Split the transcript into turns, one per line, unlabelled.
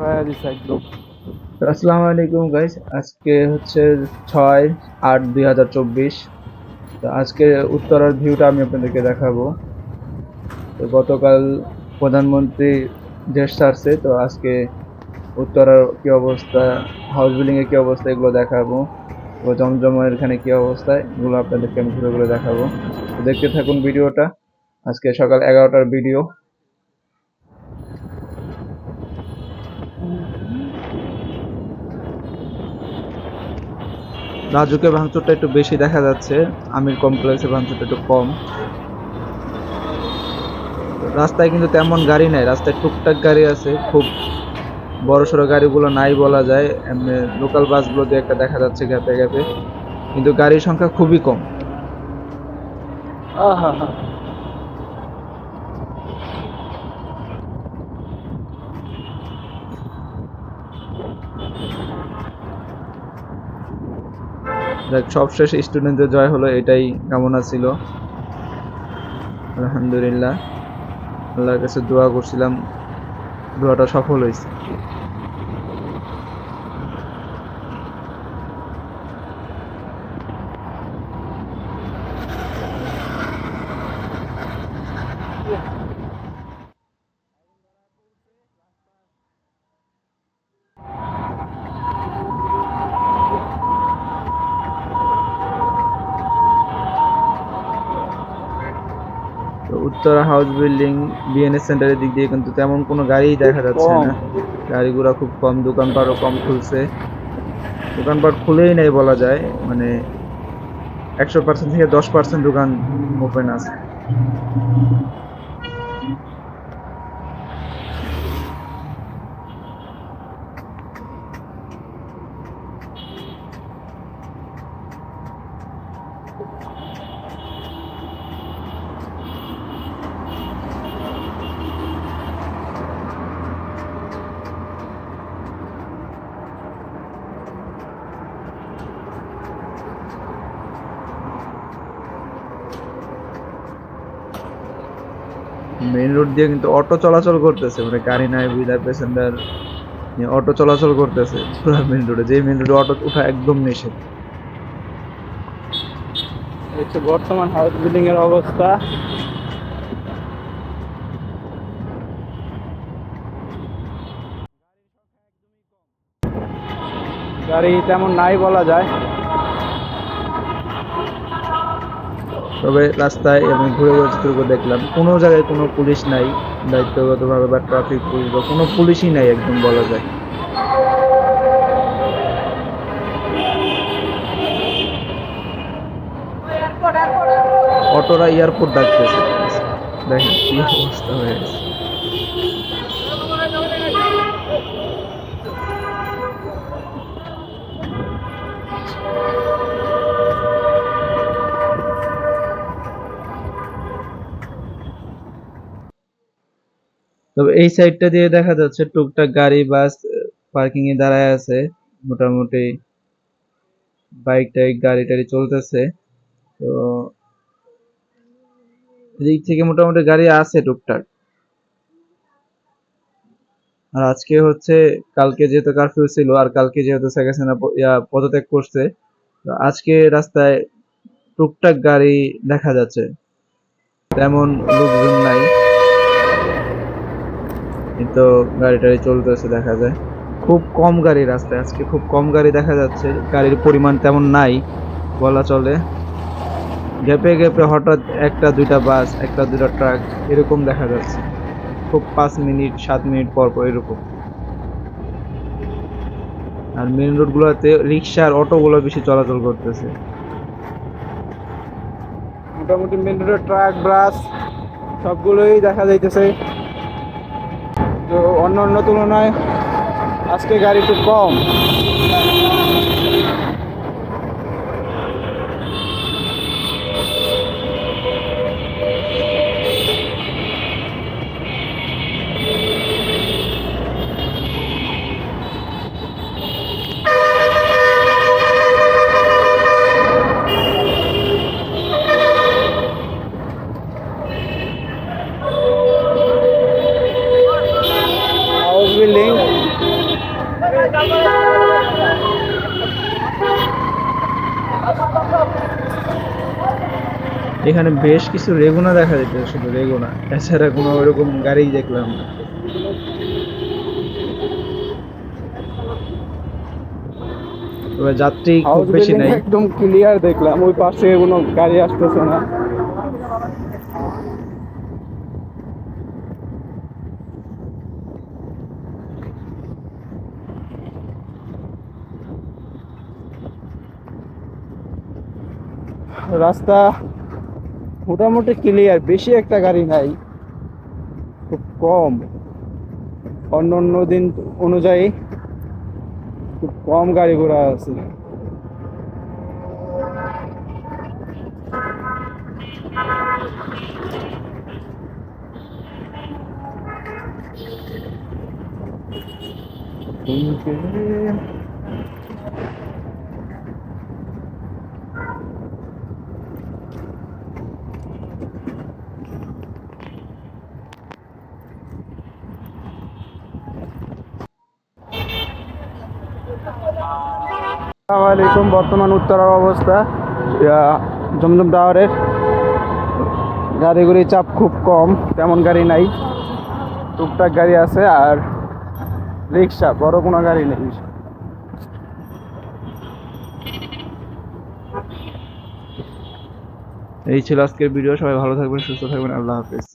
ভাইয়া দিছে একদম।
আসসালামু আলাইকুম গাইস, আজকে হচ্ছে 6/8/2024। তো আজকে উত্তরার ভিউটা আমি আপনাদেরকে দেখাবো। তো গতকাল প্রধানমন্ত্রী দেশ ছাড়ছে, তো আজকে উত্তরার কি অবস্থা, হাউস বিল্ডিং এর কি অবস্থা এগুলো দেখাবো। তো জমজমের এখানে কি অবস্থা এগুলো আপনাদেরকে আমি ঘুরে ঘুরে দেখাবো। তো দেখতে থাকুন ভিডিওটা। আজকে সকাল 11টার ভিডিও। রাজুকে ভাঙচুরটা একটু বেশি দেখা যাচ্ছে, আমির কমপ্লেক্সে ভাঙচুরটা একটু কম। রাস্তায় কিন্তু তেমন গাড়ি নাই, রাস্তায় টুকটাক গাড়ি আছে, খুব বড় সড়ো গাড়িগুলো নাই বলা যায়। এমনি লোকাল বাসগুলো দিয়ে একটা দেখা যাচ্ছে গ্যাপে গ্যাপে, কিন্তু গাড়ির সংখ্যা খুবই কম।
আহা হা।
দেখ, সবশেষ স্টুডেন্টদের জয় হলো, এটাই কামনা ছিল। আলহামদুলিল্লাহ, আল্লাহর কাছে দোয়া করছিলাম, দোয়াটা সফল হয়েছে। তো উত্তরা হাউস বিল্ডিং, বিএনএস সেন্টারের দিক দিয়ে কিন্তু তেমন কোনো গাড়িই দেখা যাচ্ছে
কম।
না। গাড়িগুলো খুব কম, দোকানপাটও কম খুলছে। দোকানপাট খুলেই নাই বলা যায়, মানে 100% থেকে 10% দোকান ওপেন আছে। মেইন রোড দিয়ে কিন্তু অটো চলাচল করতেছে, মানে গাড়ি নাই বিদায় প্যাসেঞ্জার অটো চলাচল করতেছে পুরো মেইন রোডে। যে মেইন রোডে অটো ওঠা একদম নিষেধ।
হচ্ছে বর্তমান হাউস বিল্ডিং এর অবস্থা। গাড়ি তেমন নাই বলা যায়।
তবে রাস্তায় আমি ঘুরে ঘুরে চিত্র করে দেখলাম, কোনো জায়গায় কোনো পুলিশ নাই দায়িত্বগতভাবে, বা ট্রাফিক পুলিশ বা কোনো পুলিশই নাই একদম বলা যায়। অটোরা এয়ারপোর্ট ডাকতেছে, দেখেন কি অবস্থা হয়ে গেছে। তবে এই সাইডটা দিয়ে দেখা যাচ্ছে টুকটাক গাড়ি বাস পার্কিং এ দাঁড়ায় আছে, মোটামুটি বাইক টাইক গাড়ি টাড়ি চলতেছে। তো এদিক থেকে মোটামুটি গাড়ি আছে টুকটাক। আর আজকে হচ্ছে, কালকে যেহেতু কারফিউ ছিল, আর কালকে যেহেতু শেখ হাসিনা পদত্যাগ করছে, তো আজকে রাস্তায় টুকটাক গাড়ি দেখা যাচ্ছে, তেমন লোকজন নাই, কিন্তু গাড়ি টাড়ি চলতেছে দেখা যায়। খুব কম গাড়ি রাস্তায় আজকে, খুব কম গাড়ি দেখা যাচ্ছে, গাড়ির পরিমাণ তেমন নাই বলা চলে। গ্যাপে গ্যাপে হঠাৎ একটা দুইটা বাস, একটা দুইটা ট্রাক এরকম দেখা যাচ্ছে, খুব 5 মিনিট 7 মিনিট পর পর এরকম। আর মেইন রোড গুলোতে রিক্সা আর অটো গুলো বেশি চলাচল করতেছে।
মোটামুটি মেন রোডের ট্রাক বাস সবগুলোই দেখা যাইতেছে। তো অন্য অন্য তুলনায় আজকে গাড়ি একটু কম। হাউস বিল্ডিং
এখানে বেশ কিছু রেগুনা দেখা যেত, শুধু রেগুনা, এছাড়া কোনো ওরকম গাড়ি দেখলাম না। তবে যাত্রী খুব
হাউস
বেশি
বিল্ডিং
নাই।
একদম ক্লিয়ার দেখলাম, ওই পাশে কোনো গাড়ি আসতেছে না। রাস্তা মোটামুটি ক্লিয়ার, বেশি একটা গাড়ি নাই, খুব কম। অন্য অন্য দিন অনুযায়ী খুব কম গাড়ি ঘোড়া আছে। আসসালামু আলাইকুম। বর্তমান উত্তরার অবস্থা, জমজম টাওয়ারের গাড়িগুড়ি চাপ খুব কম, তেমন গাড়ি নাই, টুকটাক গাড়ি আছে আর রিক্সা, বড় কোনো গাড়ি নেই।
এই ছিল আজকের ভিডিও। সবাই ভালো থাকবেন, সুস্থ থাকবেন, আল্লাহ হাফেজ।